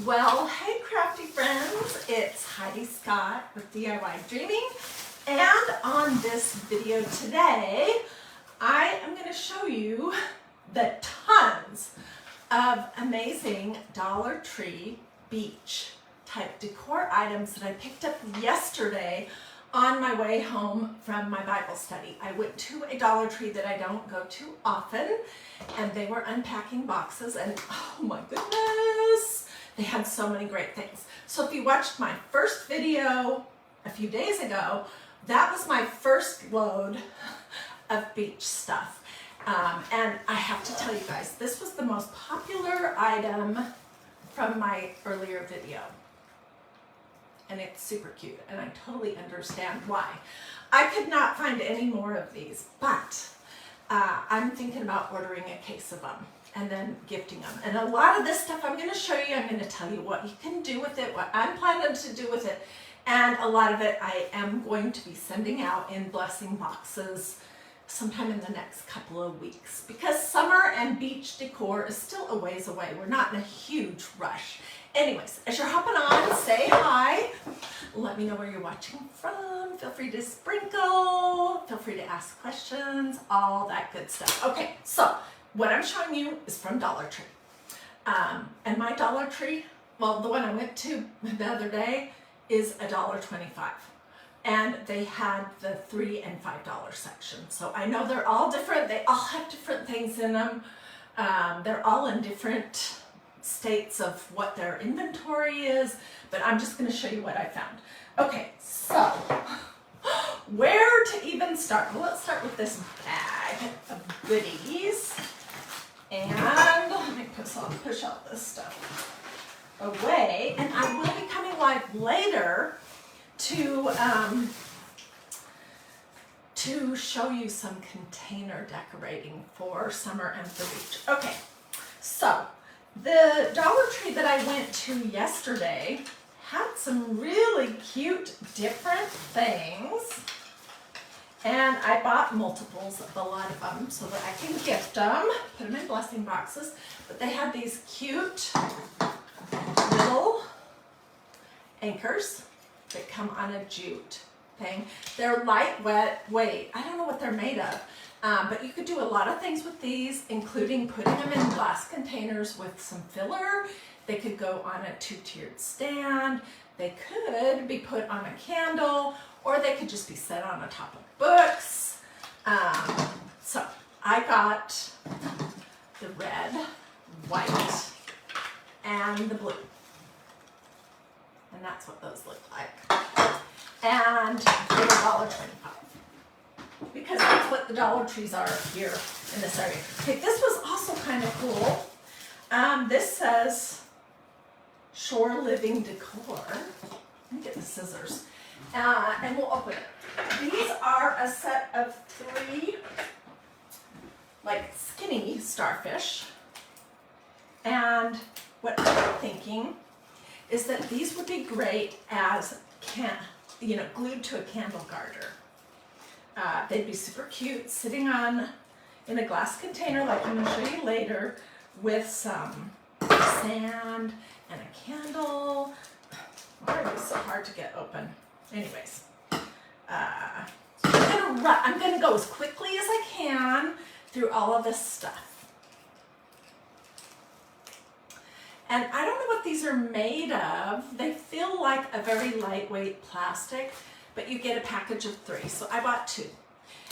Well, hey crafty friends, it's Heidi Scott with DIY Dreaming, and on this video today, I am going to show you the tons of amazing Dollar Tree beach type decor items that I picked up yesterday on my way home from my Bible study. I went to a Dollar Tree that I don't go to often, and they were unpacking boxes, and oh my goodness, they had so many great things. So if you watched my first video a few days ago, that was my first load of beach stuff. And I have to tell you guys, this was the most popular item from my earlier video. And it's super cute, and I totally understand why. I could not find any more of these, but I'm thinking about ordering a case of them and then gifting them. And a lot of this stuff I'm going to show you, I'm going to tell you what you can do with it, what I'm planning to do with it, and a lot of it I am going to be sending out in blessing boxes sometime in the next couple of weeks, because summer and beach decor is still a ways away. We're not in a huge rush. Anyways, as you're hopping on, say hi. Let me know where you're watching from. Feel free to sprinkle. Feel free to ask questions, all that good stuff. Okay, so what I'm showing you is from Dollar Tree. And my Dollar Tree, well, the one I went to the other day is $1.25. And they had the $3 and $5 section. So I know they're all different. They all have different things in them. They're all in different states of what their inventory is, but I'm just going to show you what I found. Okay, so where to even start? Well, let's start with this bag of goodies. And let me push all this stuff away. And I will be coming live later to show you some container decorating for summer and for beach. Okay, so the Dollar Tree that I went to yesterday had some really cute different things, and I bought multiples of a lot of them so that I can gift them, put them in blessing boxes. But they had these cute little anchors that come on a jute thing. They're lightweight. I don't know what they're made of, but you could do a lot of things with these, including putting them in glass containers with some filler. They could go on a two-tiered stand. They could be put on a candle, or they could just be set on the top of books. So I got the red, white, and the blue. And that's what those look like. And they were $1.25. Because that's what the Dollar Trees are here in this area. Okay, this was also kind of cool. This says Shore Living Decor. Let me get the scissors. And we'll open it. These are a set of 3 like skinny starfish. And what I'm thinking is that these would be great as glued to a candle garter. They'd be super cute sitting in a glass container like I'm going to show you later with some sand and a candle. Why are these so hard to get open? Anyways, I'm going to go as quickly as I can through all of this stuff. And I don't know what these are made of. They feel like a very lightweight plastic, but you get a package of 3. So I bought 2.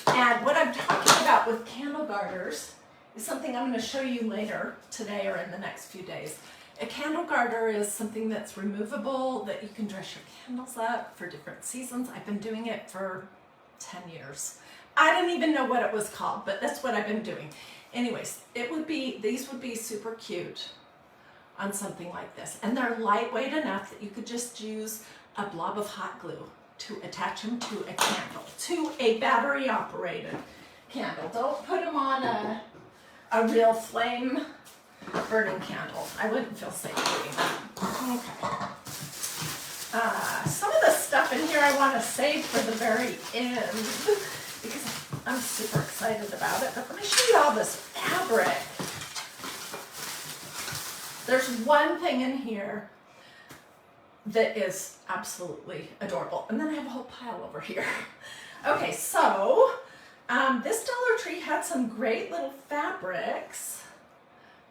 And what I'm talking about with candle garters is something I'm going to show you later today or in the next few days. A candle garter is something that's removable, that you can dress your candles up for different seasons. I've been doing it for 10 years. I didn't even know what it was called, but that's what I've been doing. Anyways, these would be super cute on something like this. And they're lightweight enough that you could just use a blob of hot glue to attach them to a candle, to a battery operated candle. Don't put them on a real flame burning candle. I wouldn't feel safe doing that. Okay. Some of the stuff in here I want to save for the very end because I'm super excited about it. But let me show you all this fabric. There's one thing in here that is absolutely adorable. And then I have a whole pile over here. Okay, so this Dollar Tree had some great little fabrics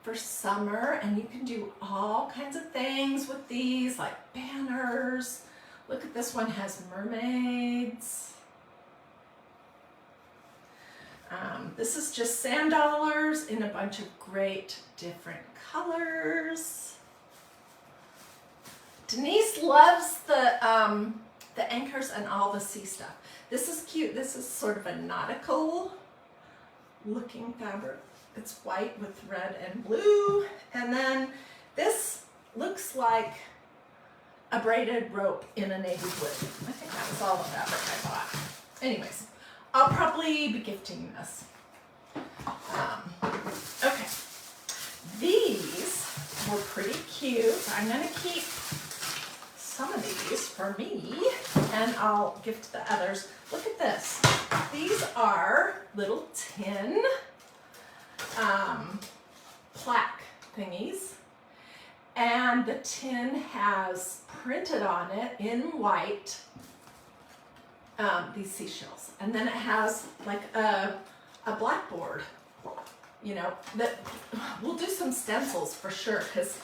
for summer, and you can do all kinds of things with these, like banners. Look at this one, has mermaids. This is just sand dollars in a bunch of great different colors. Denise loves the anchors and all the sea stuff. This is cute. This is sort of a nautical looking fabric. It's white with red and blue. And then this looks like a braided rope in a navy blue. I think that was all the fabric I bought. Anyways, I'll probably be gifting this. Okay, these were pretty cute. I'm gonna keep some of these for me, and I'll gift the others. Look at this. These are little tin plaque thingies, and the tin has printed on it in white these seashells, and then it has like a blackboard, you know, that we'll do some stencils for sure, because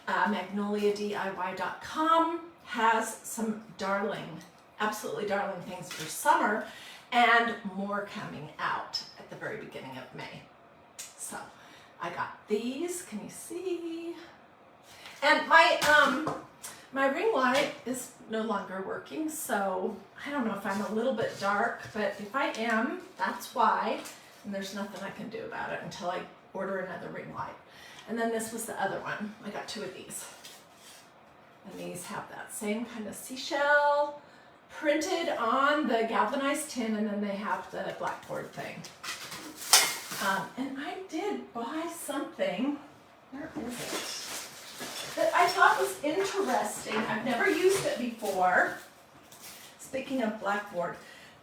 magnoliadiy.com has some darling, absolutely darling things for summer, and more coming out at the very beginning of May. So I got these, can you see? And my ring light is no longer working, so I don't know if I'm a little bit dark, but if I am, that's why, and there's nothing I can do about it until I order another ring light. And then this was the other one. I got 2 of these. And these have that same kind of seashell printed on the galvanized tin, and then they have the blackboard thing. And I did buy something, where is it, that I thought was interesting. I've never used it before. Speaking of blackboard,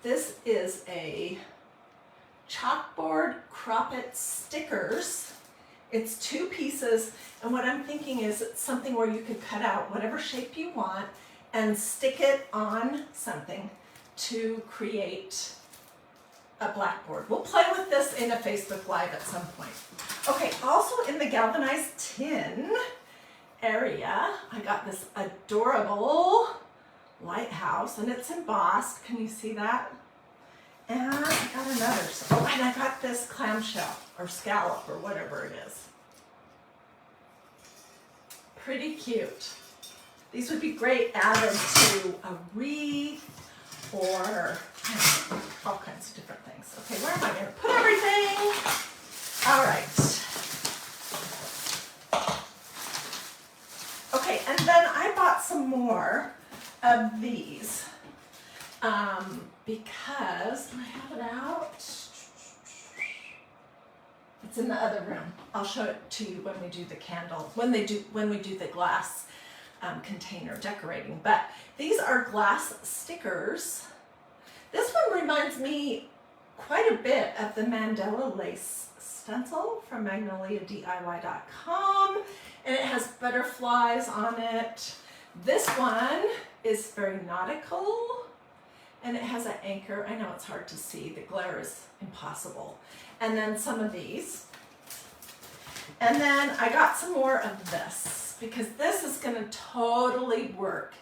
this is a chalkboard Croppet stickers. It's 2 pieces, and what I'm thinking is it's something where you could cut out whatever shape you want and stick it on something to create a blackboard. We'll play with this in a Facebook Live at some point. Okay, also in the galvanized tin area, I got this adorable lighthouse, and it's embossed. Can you see that? And I got another. Oh, and I got this clamshell or scallop or whatever it is. Pretty cute. These would be great added to a wreath or all kinds of different things. Okay, where am I going to put everything? All right. Okay, and then I bought some more of these because, do I have it out? It's in the other room. I'll show it to you when we do the candle, when we do the glass container decorating. But these are glass stickers. This one reminds me quite a bit of the Mandela lace stencil from magnoliadiy.com, and it has butterflies on it. This one is very nautical, and it has an anchor. I know it's hard to see. The glare is impossible. And then some of these. And then I got some more of this, because this is going to totally work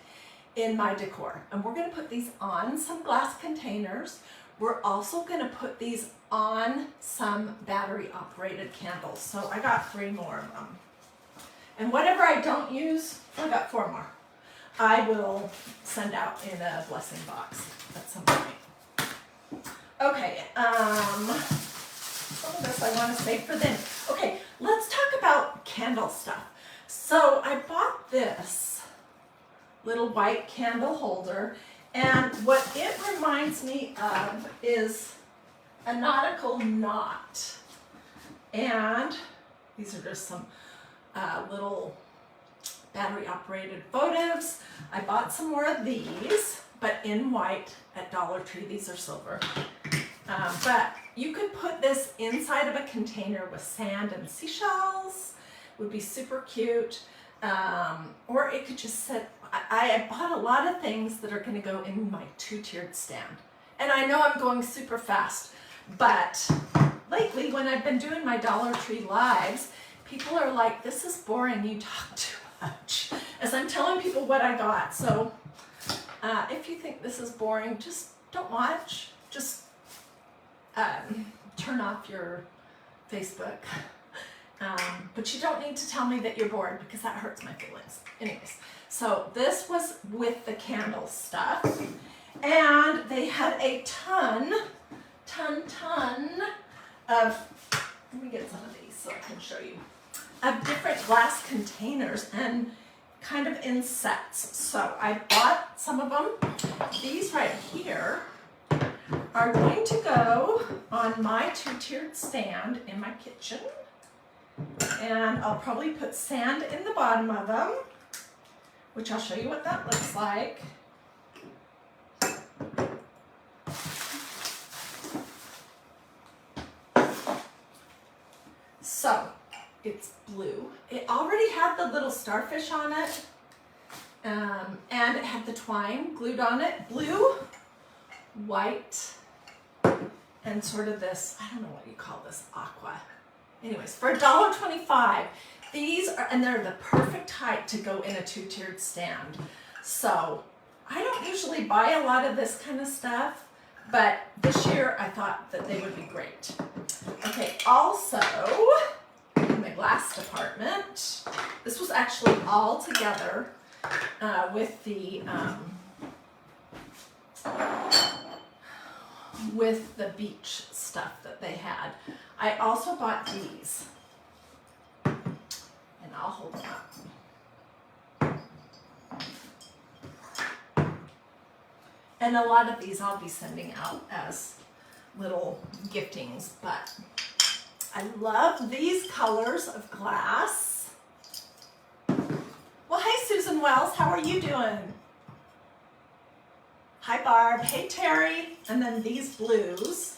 in my decor. And we're going to put these on some glass containers. We're also going to put these on some battery operated candles. So I got 3 more of them. And whatever I don't use, I got 4 more. I will send out in a blessing box at some point. Okay, some of this I want to save for then. Okay, let's talk about candle stuff. So I bought this little white candle holder, and what it reminds me of is a nautical knot. And these are just some little battery operated votives. I bought some more of these, but in white at Dollar Tree. These are silver. But you could put this inside of a container with sand and seashells. would be super cute. Or it could just sit. I bought a lot of things that are going to go in my two-tiered stand. And I know I'm going super fast, but lately when I've been doing my Dollar Tree lives, people are like, this is boring, you talk too much, as I'm telling people what I got. So if you think this is boring, just don't watch. Just turn off your Facebook. But you don't need to tell me that you're bored, because that hurts my feelings. Anyways, so this was with the candle stuff, and they had a ton of, let me get some of these so I can show you, of different glass containers and kind of in sets. So I bought some of them. These right here are going to go on my two-tiered stand in my kitchen. And I'll probably put sand in the bottom of them, which I'll show you what that looks like. So it's blue. It already had the little starfish on it, and it had the twine glued on it. Blue, white, and sort of this, I don't know what you call this, aqua. Anyways, for $1.25, these are, and they're the perfect height to go in a two-tiered stand. So I don't usually buy a lot of this kind of stuff, but this year I thought that they would be great. Okay, also in the glass department, this was actually all together with the beach stuff that they had. I also bought these, and I'll hold them up. And a lot of these I'll be sending out as little giftings, but I love these colors of glass. Well, hey Susan Wells, how are you doing? Hi Barb, hey Terry, and then these blues.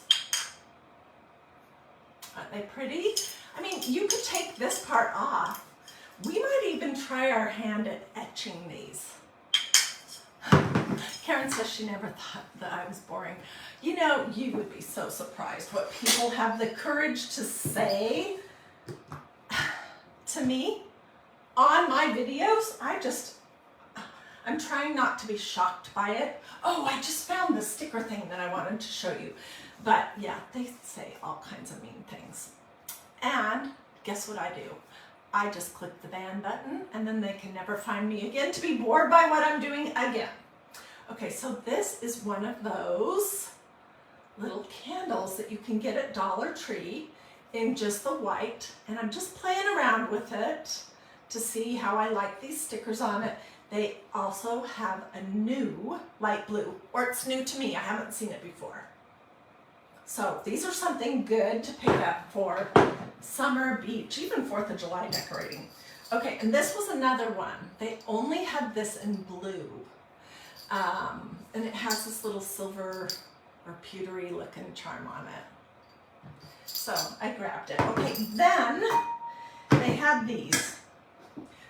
Aren't they pretty? I mean, you could take this part off. We might even try our hand at etching these. Karen says she never thought that I was boring. You know, you would be so surprised what people have the courage to say to me on my videos. I'm trying not to be shocked by it. Oh, I just found the sticker thing that I wanted to show you. But yeah, they say all kinds of mean things. And guess what I do? I just click the ban button, and then they can never find me again to be bored by what I'm doing again. Okay, so this is one of those little candles that you can get at Dollar Tree in just the white, and I'm just playing around with it to see how I like these stickers on it. They also have a new light blue, or it's new to me, I haven't seen it before. So these are something good to pick up for summer, beach, even 4th of July decorating. Okay, and this was another one. They only had this in blue. And it has this little silver or pewtery looking charm on it. So I grabbed it. Okay, then they had these,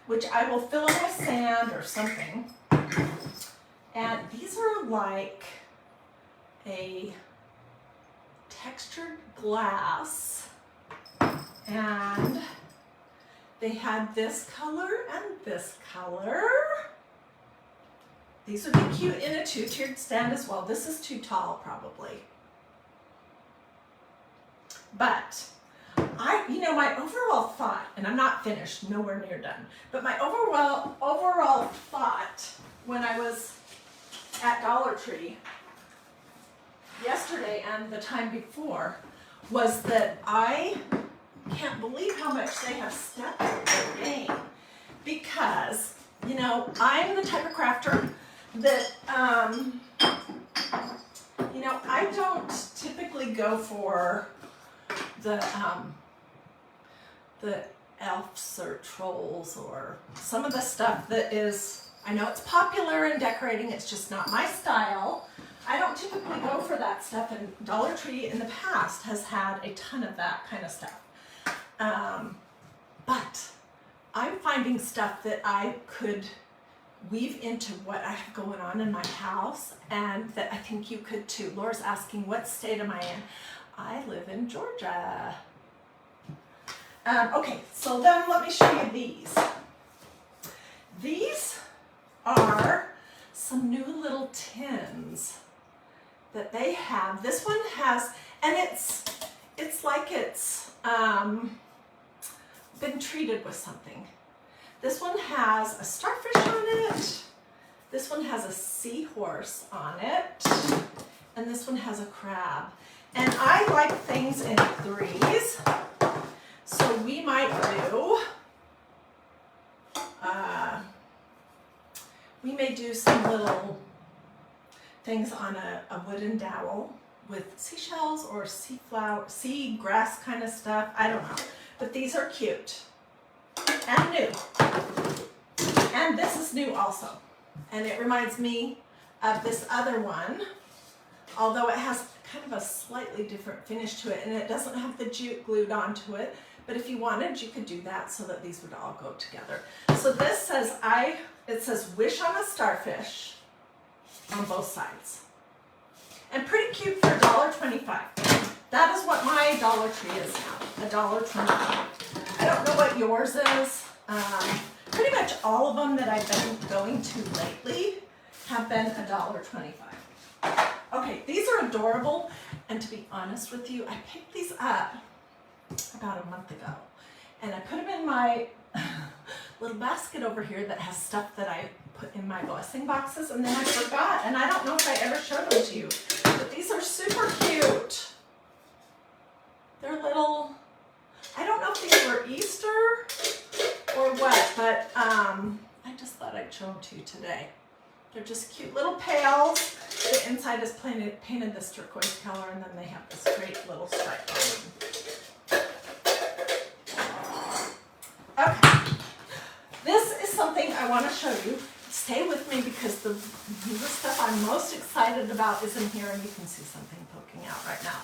which I will fill in with sand or something. And these are like a textured glass, and they had this color and this color. These would be cute in a two-tiered stand as well. This is too tall probably. But my overall thought, and I'm not finished, nowhere near done, but my overall thought when I was at Dollar Tree yesterday and the time before was that I can't believe how much they have stepped up their game, because I'm the type of crafter that I don't typically go for the elves or trolls or some of the stuff that is, I know it's popular in decorating, it's just not my style. I don't typically go for that stuff, and Dollar Tree in the past has had a ton of that kind of stuff. But I'm finding stuff that I could weave into what I have going on in my house, and that I think you could too. Laura's asking, what state am I in? I live in Georgia. Okay, so then let me show you these. These are some new little tins that they have. This one has, and it's like it's been treated with something. This one has a starfish on it. This one has a seahorse on it. And this one has a crab. And I like things in threes. So we might do, we may do some little things on a wooden dowel with seashells or sea grass kind of stuff. I don't know. But these are cute and new. And this is new also. And it reminds me of this other one, although it has kind of a slightly different finish to it, and it doesn't have the jute glued onto it. But if you wanted, you could do that so that these would all go together. So this says, it says wish on a starfish on both sides. And pretty cute for $1.25. That is what my Dollar Tree is now, $1.25. I don't know what yours is. Pretty much all of them that I've been going to lately have been $1.25. Okay, these are adorable, and to be honest with you, I picked these up about a month ago, and I put them in my little basket over here that has stuff that I put in my blessing boxes, and then I forgot, and I don't know if I ever showed them to you, but these are super cute. They're little, I don't know if these were Easter or what, but I just thought I'd show them to you today. They're just cute little pails. The inside is painted this turquoise color, and then they have this great little stripe on them. Okay, this is something I want to show you. Stay with me because the stuff I'm most excited about is in here, and you can see something poking out right now.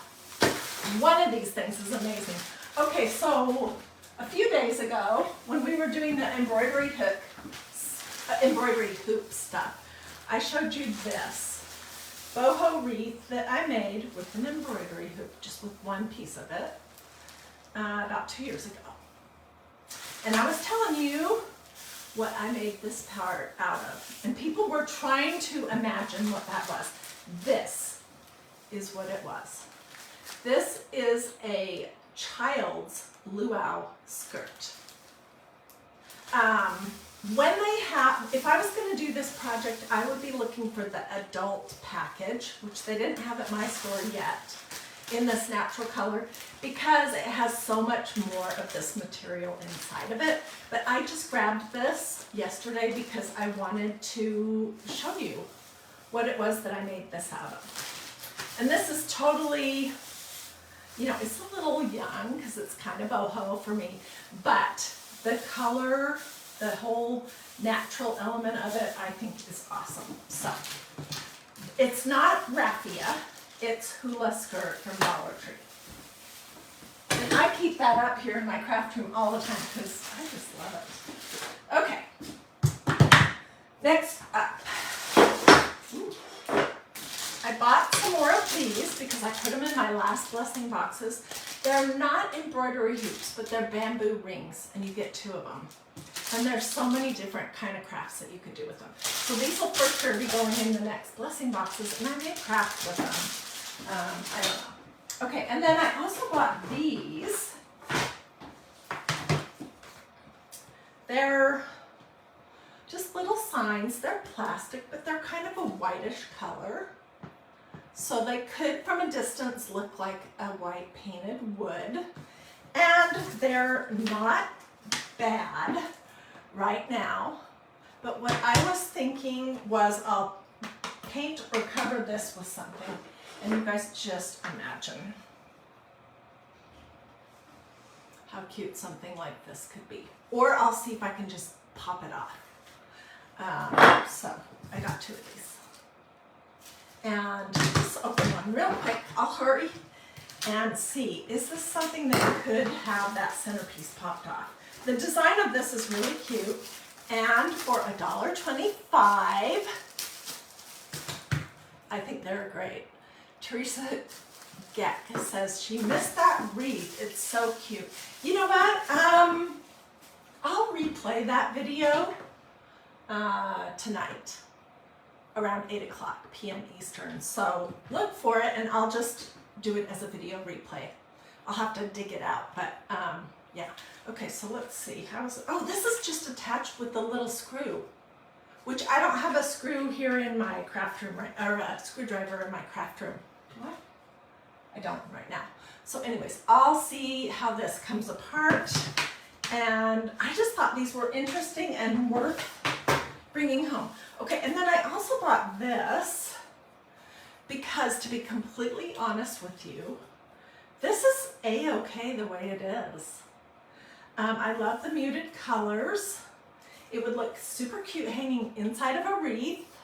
One of these things is amazing. Okay, so a few days ago, when we were doing the embroidery hoop stuff, I showed you this boho wreath that I made with an embroidery hoop, just with one piece of it, about 2 years ago. And I was telling you what I made this part out of. And people were trying to imagine what that was. This is what it was. This is a child's luau skirt. If I was going to do this project, I would be looking for the adult package, which they didn't have at my store yet, in this natural color, because it has so much more of this material inside of it. But I just grabbed this yesterday because I wanted to show you what it was that I made this out of. And this is totally, you know, it's a little young because it's kind of boho for me, but the color, the whole natural element of it, I think is awesome. So, it's not raffia, it's hula skirt from Dollar Tree. And I keep that up here in my craft room all the time because I just love it. Okay, next up. Ooh. I bought some more of these because I put them in my last blessing boxes. They're not embroidery hoops, but they're bamboo rings, and you get 2 of them. And there's so many different kind of crafts that you could do with them. So these will for sure be going in the next blessing boxes, and I may craft with them. I don't know. Okay, and then I also bought these. They're just little signs. They're plastic, but they're kind of a whitish color. So they could, from a distance, look like a white painted wood. And they're not bad right now. But what I was thinking was I'll paint or cover this with something. And you guys just imagine how cute something like this could be. Or I'll see if I can just pop it off. So I got 2 of these. And just open one real quick. I'll hurry and see. Is this something that could have that centerpiece popped off? The design of this is really cute, and for $1.25, I think they're great. Teresa Geck says she missed that wreath. It's so cute. You know what? I'll replay that video tonight around 8 p.m. Eastern. So look for it, and I'll just do it as a video replay. I'll have to dig it out, but yeah. Okay, so let's see. How is it? Oh, this is just attached with the little screw, which I don't have a screw here in my craft room, or a screwdriver in my craft room. Do I? I don't right now. So anyways, I'll see how this comes apart. And I just thought these were interesting and worth bringing home. Okay, and then I also bought this because, to be completely honest with you, this is a-okay the way it is. I love the muted colors. It would look super cute hanging inside of a wreath.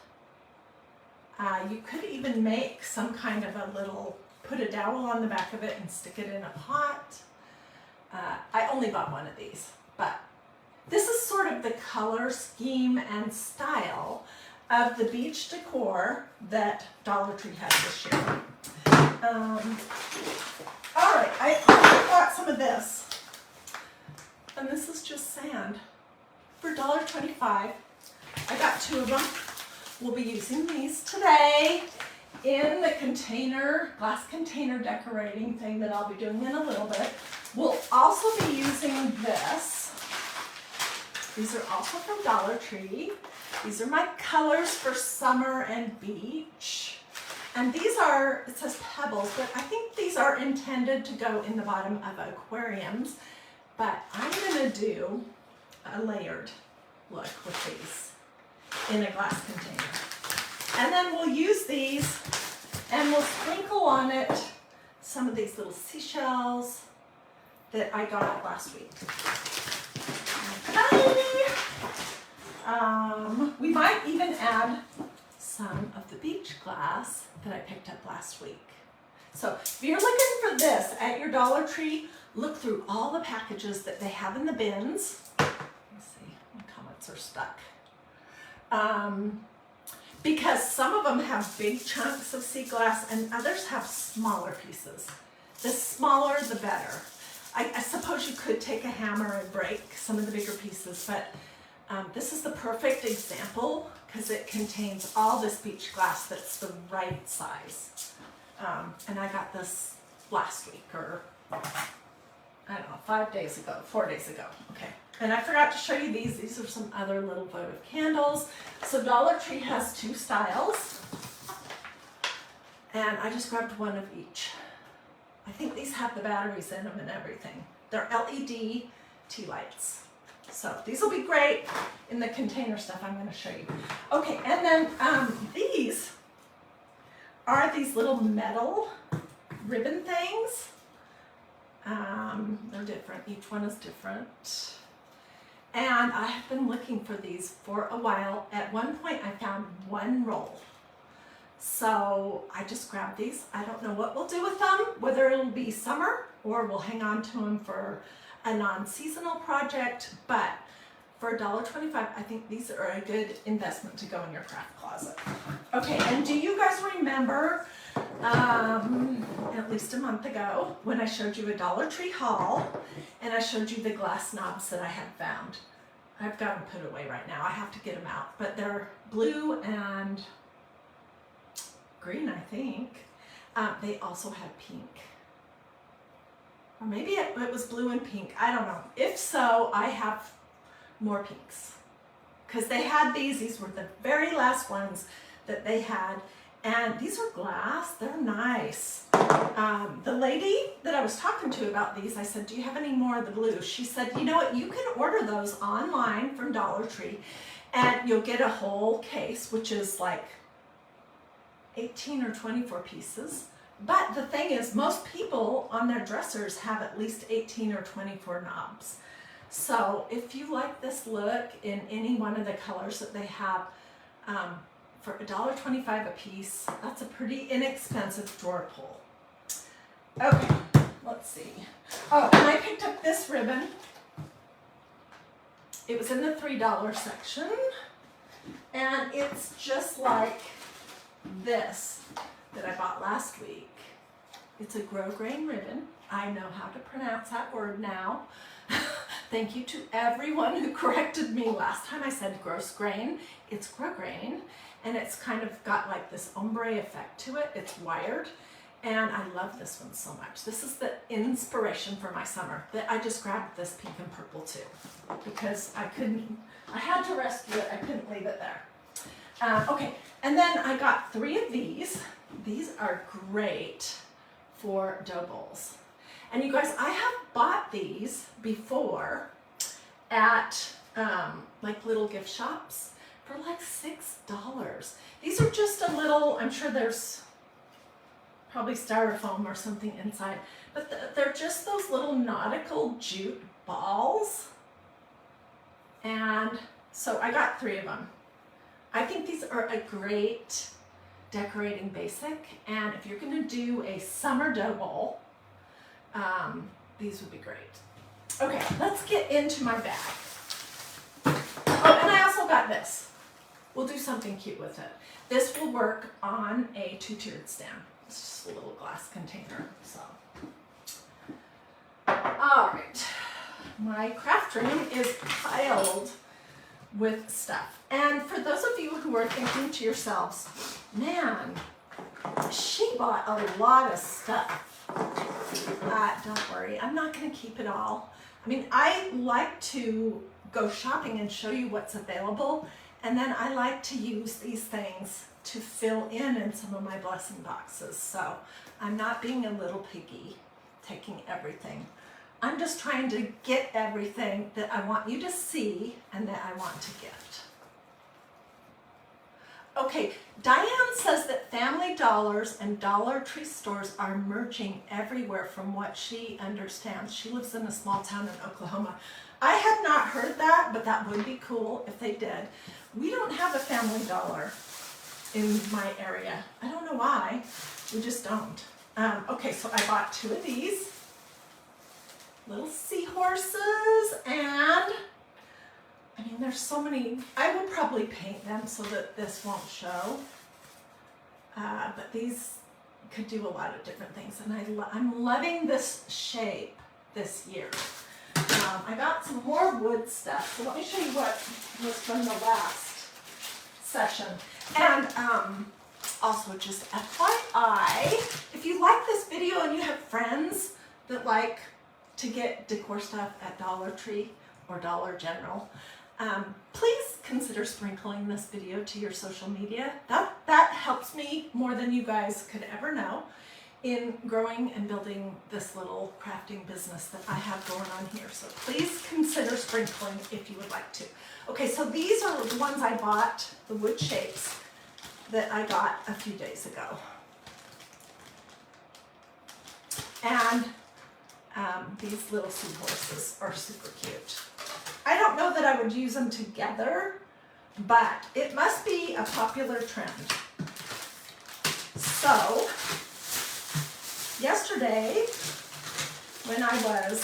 You could even make some kind of a little, put a dowel on the back of it and stick it in a pot. I only bought one of these, but this is sort of the color scheme and style of the beach decor that Dollar Tree has this year. All right, I also got some of this, and this is just sand for $1.25. I got 2 of them. We'll be using these today in the container, glass container decorating thing that I'll be doing in a little bit. We'll also be using this. These are also from Dollar Tree. These are my colors for summer and beach. And these are, it says pebbles, but I think these are intended to go in the bottom of aquariums. But I'm gonna do a layered look with these in a glass container. And then we'll use these and we'll sprinkle on it some of these little seashells that I got last week. We might even add some of the beach glass that I picked up last week. So if you're looking for this at your Dollar Tree, look through all the packages that they have in the bins. Let's see, my comments are stuck. Because some of them have big chunks of sea glass and others have smaller pieces. The smaller, the better. I suppose you could take a hammer and break some of the bigger pieces, but this is the perfect example because it contains all this beach glass that's the right size. And I got this last week, or I don't know, 4 days ago. Okay. And I forgot to show you these. These are some other little votive candles. So Dollar Tree has 2 styles. And I just grabbed one of each. I think these have the batteries in them and everything. They're LED tea lights. So these will be great in the container stuff I'm going to show you. Okay, and then these are these little metal ribbon things. They're different. Each one is different. And I have been looking for these for a while. At one point I found 1 roll. So I just grabbed these. I don't know what we'll do with them, whether it'll be summer or we'll hang on to them for a non-seasonal project, but for $1.25, I think these are a good investment to go in your craft closet. Okay, and do you guys remember, at least a month ago, when I showed you a Dollar Tree haul, and I showed you the glass knobs that I had found? I've got them put away right now. I have to get them out, but they're blue and green, I think. They also had pink. Or maybe it was blue and pink. I don't know. If so, I have more pinks. Because they had these were the very last ones that they had. And these are glass. They're nice. The lady that I was talking to about these, I said, do you have any more of the blue? She said, you know what? You can order those online from Dollar Tree. And you'll get a whole case, which is like 18 or 24 pieces. But the thing is, most people on their dressers have at least 18 or 24 knobs. So if you like this look in any one of the colors that they have, for $1.25 a piece, that's a pretty inexpensive drawer pull. Okay, let's see. Oh, and I picked up this ribbon. it was in the $3 section, and it's just like this that I bought last week. It's a grosgrain ribbon. I know how to pronounce that word now. Thank you to everyone who corrected me last time I said grosgrain. It's grosgrain, and it's kind of got like this ombre effect to it. It's wired, and I love this one so much. This is the inspiration for my summer. I just grabbed this pink and purple too, because I had to rescue it. I couldn't leave it there. Okay, and then I got 3 of these. These are great for dough bowls. And you guys, I have bought these before at like little gift shops for like $6. These are just a little, I'm sure there's probably styrofoam or something inside, but they're just those little nautical jute balls. And so I got 3 of them. I think these are a great decorating basic, and if you're going to do a summer dough bowl, these would be great. Okay, let's get into my bag. Oh, and I also got this. We'll do something cute with it. This will work on a 2-tiered stand. It's just a little glass container. So, all right, my craft room is piled with stuff. And for those of you who are thinking to yourselves, man, she bought a lot of stuff. Don't worry, I'm not going to keep it all. I mean, I like to go shopping and show you what's available, and then I like to use these things to fill in some of my blessing boxes. So I'm not being a little piggy taking everything. I'm just trying to get everything that I want you to see and that I want to gift. Okay, Diane says that Family Dollars and Dollar Tree stores are merging everywhere from what she understands. She lives in a small town in Oklahoma. I had not heard that, but that would be cool if they did. We don't have a Family Dollar in my area. I don't know why, we just don't. Okay, so I bought 2 of these little seahorses, and I mean, there's so many. I will probably paint them so that this won't show, but these could do a lot of different things, and I'm loving this shape this year. I got some more wood stuff, so let me show you what was from the last session. And also, just FYI, if you like this video and you have friends that like to get decor stuff at Dollar Tree or Dollar General, please consider sprinkling this video to your social media. That helps me more than you guys could ever know in growing and building this little crafting business that I have going on here. So please consider sprinkling if you would like to. Okay, so these are the ones I bought, the wood shapes that I got a few days ago. And these little seahorses are super cute. I don't know that I would use them together, but it must be a popular trend. So, yesterday, when I was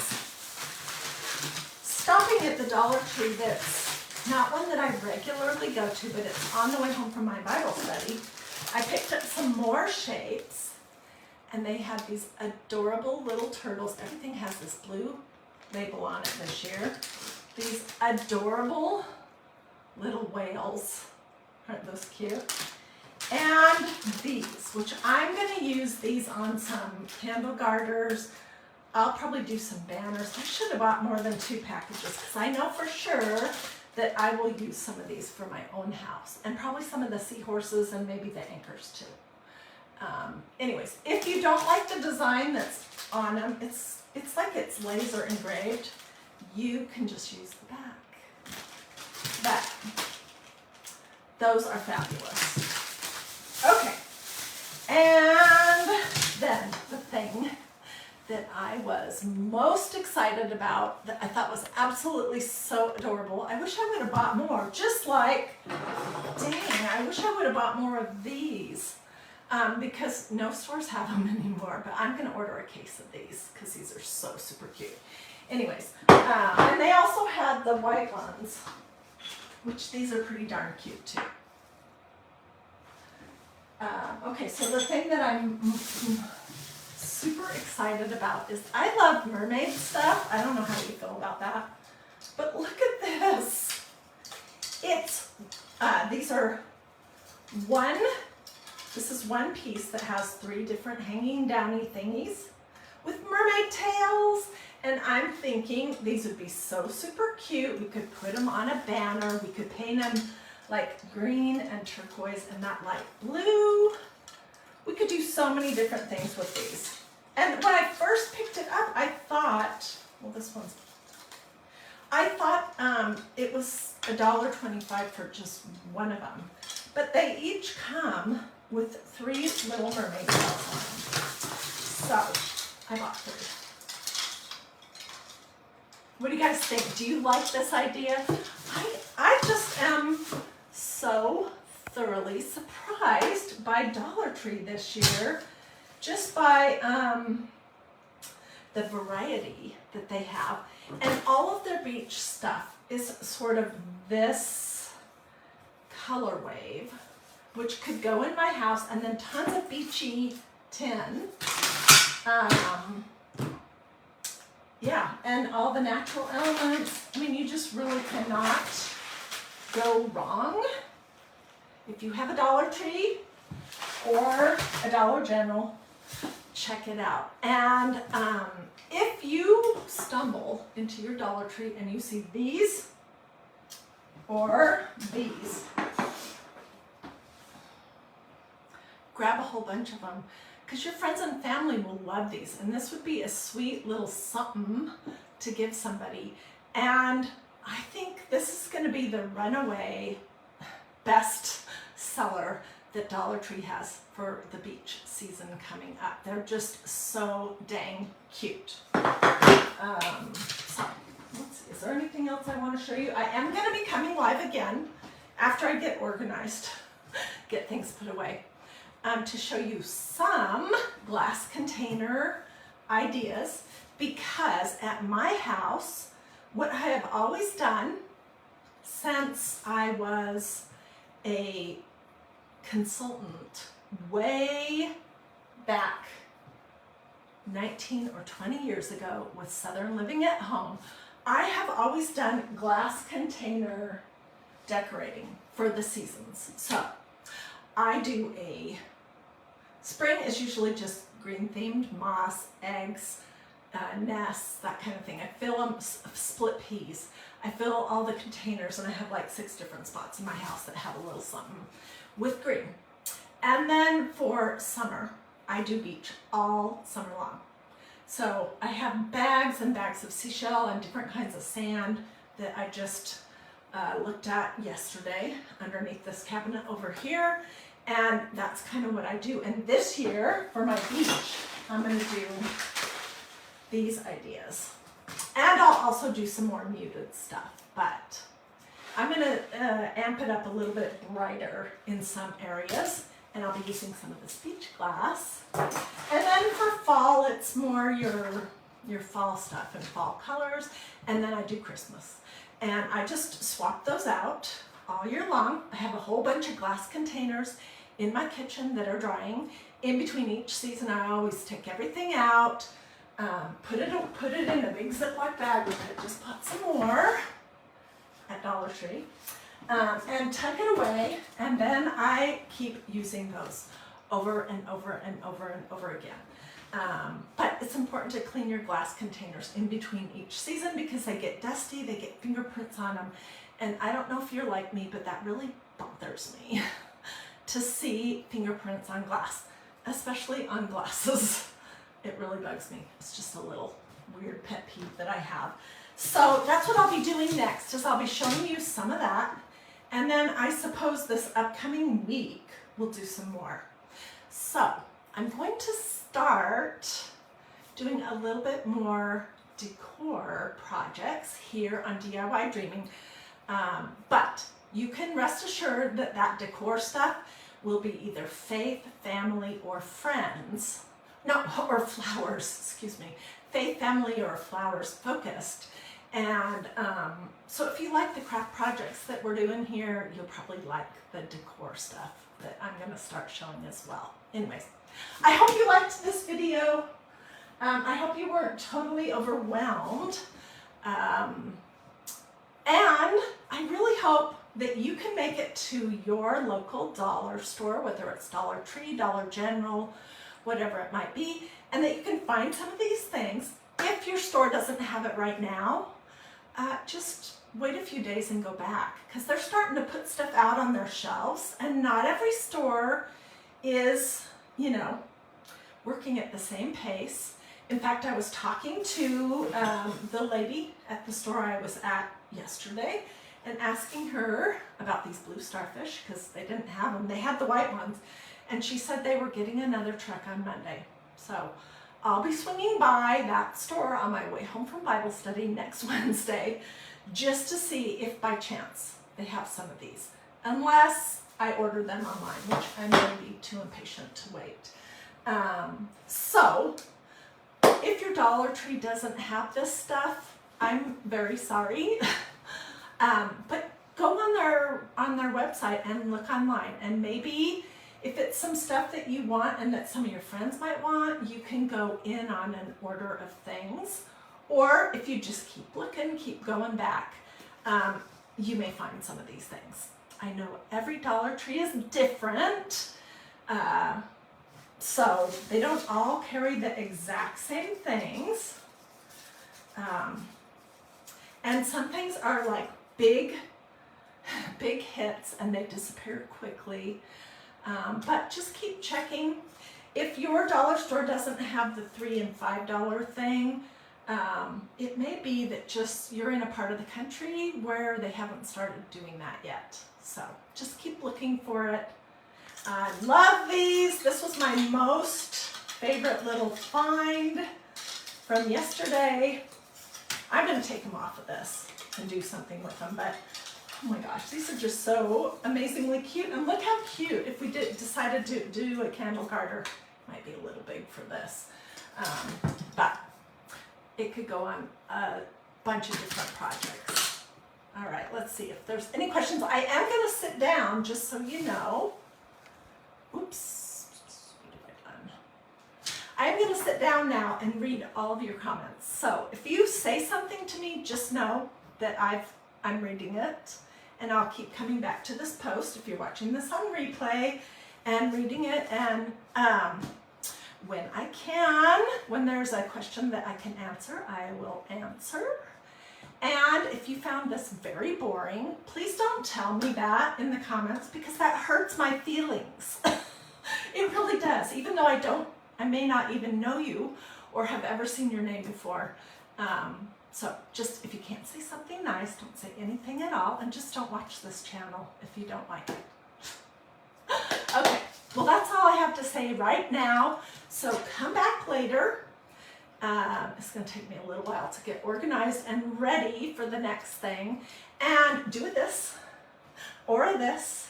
stopping at the Dollar Tree that's not one that I regularly go to, but it's on the way home from my Bible study, I picked up some more shapes, and they have these adorable little turtles. Everything has this blue label on it this year. These adorable little whales. Aren't those cute? And these, which I'm going to use these on some candle garters. I'll probably do some banners. I should have bought more than 2 packages because I know for sure that I will use some of these for my own house, and probably some of the seahorses and maybe the anchors too. Anyways, if you don't like the design that's on them, it's like it's laser engraved. You can just use the back. But those are fabulous. Okay, and then the thing that I was most excited about, that I thought was absolutely so adorable. I wish I would have bought more, just like, dang, I wish I would have bought more of these. Because no stores have them anymore, but I'm going to order a case of these because these are so super cute. Anyways, and they also had the white ones, which these are pretty darn cute too. Okay, so the thing that I'm super excited about is I love mermaid stuff. I don't know how you feel about that, but look at this. It's, this is one piece that has 3 different hanging downy thingies with mermaid tails. And I'm thinking these would be so super cute. We could put them on a banner. We could paint them like green and turquoise and that light blue. We could do so many different things with these. And when I first picked it up, I thought, well, I thought it was $1.25 for just one of them. But they each come with 3 little mermaid tails on them. So I bought 3. What do you guys think? Do you like this idea? I just am so thoroughly surprised by Dollar Tree this year, just by the variety that they have. And all of their beach stuff is sort of this color wave, which could go in my house, and then tons of beachy tin. Yeah, and all the natural elements. I mean, you just really cannot go wrong if you have a Dollar Tree or a Dollar General. Check it out. And if you stumble into your Dollar Tree and you see these or these, grab a whole bunch of them, because your friends and family will love these. And this would be a sweet little something to give somebody. And I think this is going to be the runaway best seller that Dollar Tree has for the beach season coming up. They're just so dang cute. So let's see, is there anything else I want to show you? I am going to be coming live again after I get organized, get things put away. To show you some glass container ideas, because at my house, what I have always done since I was a consultant way back 19 or 20 years ago with Southern Living at Home, I have always done glass container decorating for the seasons. So I do spring is usually just green themed, moss, eggs, nests, that kind of thing. I fill them, split peas. I fill all the containers, and I have like 6 different spots in my house that have a little something with green. And then for summer, I do beach all summer long. So I have bags and bags of seashell and different kinds of sand that I just looked at yesterday underneath this cabinet over here. And that's kind of what I do. And this year, for my beach, I'm going to do these ideas. And I'll also do some more muted stuff. But I'm going to amp it up a little bit brighter in some areas. And I'll be using some of this beach glass. And then for fall, it's more your fall stuff and fall colors. And then I do Christmas. And I just swap those out all year long. I have a whole bunch of glass containers in my kitchen that are drying. In between each season, I always take everything out, put it in a big Ziploc bag with it. Just bought some more at Dollar Tree, and tuck it away. And then I keep using those over and over and over and over again. But it's important to clean your glass containers in between each season, because they get dusty, they get fingerprints on them. And I don't know if you're like me, but that really bothers me to see fingerprints on glass, especially on glasses. It really bugs me. It's just a little weird pet peeve that I have. So that's what I'll be doing next, is I'll be showing you some of that. And then I suppose this upcoming week we'll do some more. So I'm going to start doing a little bit more decor projects here on DIY Dreaming. But you can rest assured that that decor stuff will be either faith, family, or friends no, or flowers, excuse me, faith, family, or flowers focused. And so if you like the craft projects that we're doing here, you'll probably like the decor stuff that I'm going to start showing as well. Anyways, I hope you liked this video. I hope you weren't totally overwhelmed. And I really hope that you can make it to your local dollar store, whether it's Dollar Tree, Dollar General, whatever it might be, and that you can find some of these things. If your store doesn't have it right now, just wait a few days and go back, because they're starting to put stuff out on their shelves, and not every store is, you know, working at the same pace. In fact, I was talking to the lady at the store I was at yesterday and asking her about these blue starfish, because they didn't have them. They had the white ones, and she said they were getting another truck on Monday. So I'll be swinging by that store on my way home from Bible study next Wednesday, just to see if by chance they have some of these, unless I order them online, which I may be too impatient to wait. So if your Dollar Tree doesn't have this stuff, I'm very sorry. But go on their website and look online, and maybe if it's some stuff that you want and that some of your friends might want, you can go in on an order of things. Or if you just keep looking, keep going back, you may find some of these things. I know every Dollar Tree is different, so they don't all carry the exact same things. And some things are like big hits and they disappear quickly. But just keep checking. If your dollar store doesn't have the $3 and $5 thing, it may be that just you're in a part of the country where they haven't started doing that yet. So just keep looking for it. I love these. This was my most favorite little find from yesterday. I'm going to take them off of this and do something with them, but oh my gosh, these are just so amazingly cute. And look how cute. If we decided to do a candle garter, might be a little big for this, but it could go on a bunch of different projects. All right, let's see if there's any questions. I am going to sit down, just so you know. Oops, what have I done? I'm going to sit down now and read all of your comments. So if you say something to me, just know that I'm reading it, and I'll keep coming back to this post if you're watching this on replay and reading it. And when I can, when there's a question that I can answer, I will answer. And if you found this very boring, please don't tell me that in the comments, because that hurts my feelings. It really does, even though I may not even know you or have ever seen your name before. So just, if you can't say something nice, don't say anything at all, and just don't watch this channel if you don't like it. Okay, well, that's all I have to say right now. So come back later. It's going to take me a little while to get organized and ready for the next thing. And do this or this.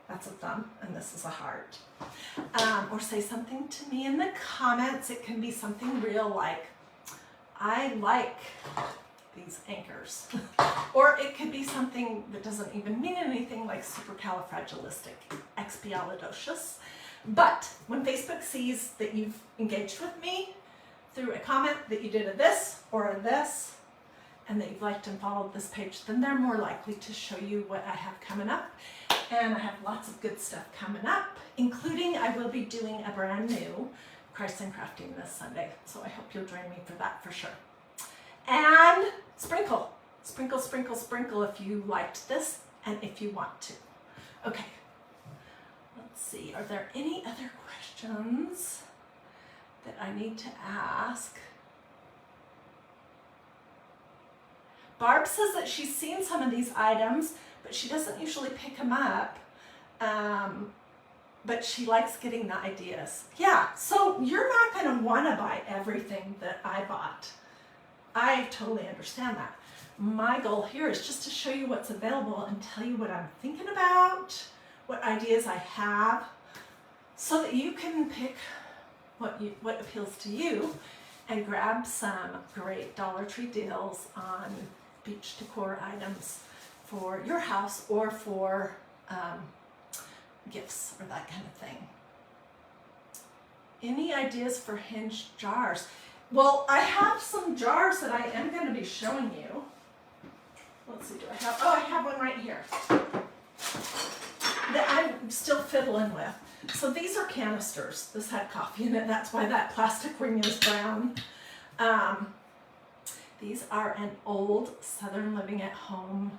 That's a thumb, and this is a heart. Or say something to me in the comments. It can be something real like, I like these anchors. Or it could be something that doesn't even mean anything, like supercalifragilisticexpialidocious. But when Facebook sees that you've engaged with me through a comment, that you did a this or a this, and that you've liked and followed this page, then they're more likely to show you what I have coming up. And I have lots of good stuff coming up, including I will be doing a brand new Christ and Crafting this Sunday. So I hope you'll join me for that for sure. And sprinkle, sprinkle, sprinkle, sprinkle if you liked this and if you want to. Okay, let's see. Are there any other questions that I need to ask? Barb says that she's seen some of these items, but she doesn't usually pick them up. But she likes getting the ideas. Yeah, so you're not going to want to buy everything that I bought. I totally understand that. My goal here is just to show you what's available and tell you what I'm thinking about, what ideas I have, so that you can pick what appeals to you, and grab some great Dollar Tree deals on beach decor items for your house or for gifts or that kind of thing. Any ideas for hinged jars? Well, I have some jars that I am going to be showing you. Let's see, I have one right here that I'm still fiddling with. So these are canisters. This had coffee in it. That's why that plastic ring is brown. These are an old Southern Living at Home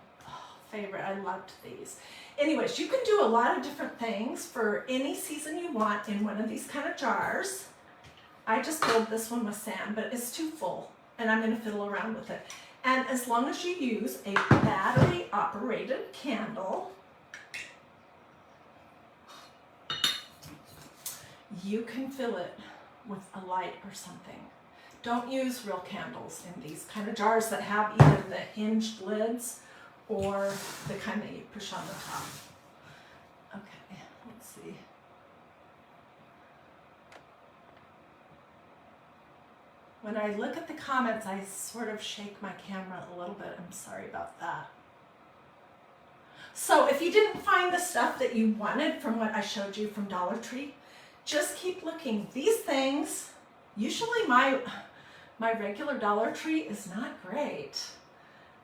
favorite. I loved these. Anyways, you can do a lot of different things for any season you want in one of these kind of jars. I just filled this one with sand, but it's too full, and I'm going to fiddle around with it. And as long as you use a battery-operated candle, you can fill it with a light or something. Don't use real candles in these kind of jars that have either the hinged lids or the kind that you push on the top. Okay, let's see. When I look at the comments, I sort of shake my camera a little bit. I'm sorry about that. So if you didn't find the stuff that you wanted from what I showed you from Dollar Tree, just keep looking. These things, usually my regular Dollar Tree is not great.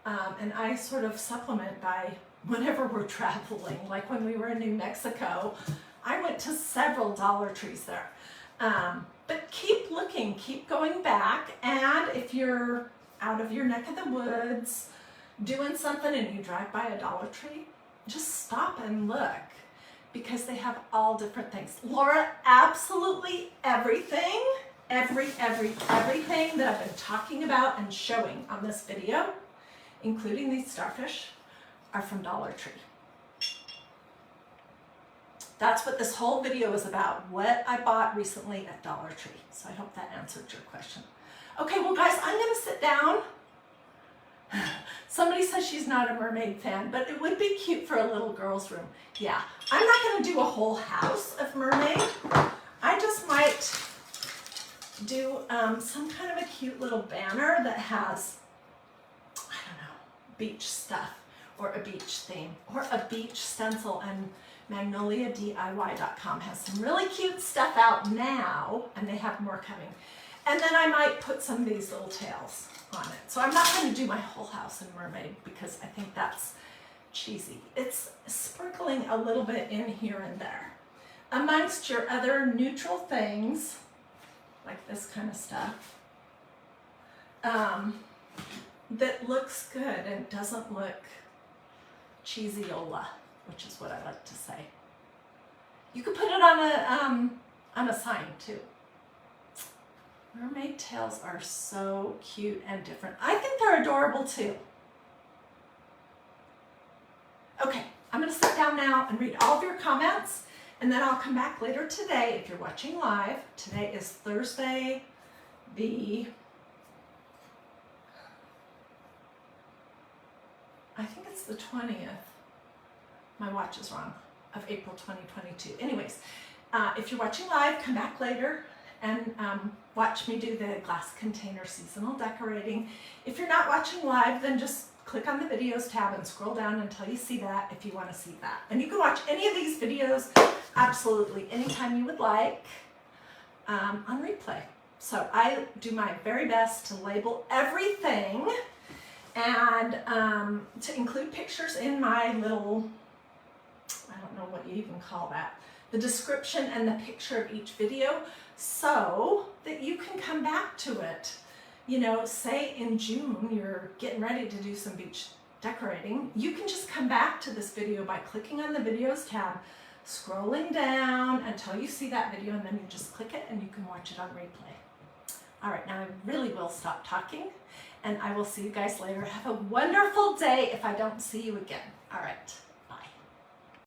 And I sort of supplement by whenever we're traveling, like when we were in New Mexico, I went to several Dollar Trees there. But keep looking, keep going back, and if you're out of your neck of the woods doing something and you drive by a Dollar Tree, just stop and look, because they have all different things. Laura, absolutely everything, everything that I've been talking about and showing on this video, including these starfish, are from Dollar Tree. That's what this whole video is about, what I bought recently at Dollar Tree. So I hope that answered your question. Okay, well guys, I'm gonna sit down. Somebody says she's not a mermaid fan, but it would be cute for a little girl's room. Yeah, I'm not gonna do a whole house of mermaid. I just might do some kind of a cute little banner that has, I don't know, beach stuff or a beach theme or a beach stencil, and MagnoliaDIY.com has some really cute stuff out now, and they have more coming. And then I might put some of these little tails on it. So I'm not going to do my whole house in mermaid because I think that's cheesy. It's sprinkling a little bit in here and there. Amongst your other neutral things, like this kind of stuff, that looks good and doesn't look cheesy-ola, which is what I like to say. You could put it on a sign too. Mermaid tails are so cute and different. I think they're adorable too. Okay, I'm gonna sit down now and read all of your comments, and then I'll come back later today if you're watching live. Today is Thursday, I think it's the 20th. My watch is wrong, of April 2022. Anyways, if you're watching live, come back later and watch me do the glass container seasonal decorating. If you're not watching live, then just click on the videos tab and scroll down until you see that if you want to see that. And you can watch any of these videos absolutely anytime you would like on replay. So I do my very best to label everything and to include pictures in my little, I don't know what you even call that, the description and the picture of each video, so that you can come back to it. You know, say in June you're getting ready to do some beach decorating, you can just come back to this video by clicking on the videos tab, scrolling down until you see that video, and then you just click it and you can watch it on replay. All right, now I really will stop talking, and I will see you guys later. Have a wonderful day if I don't see you again. All right.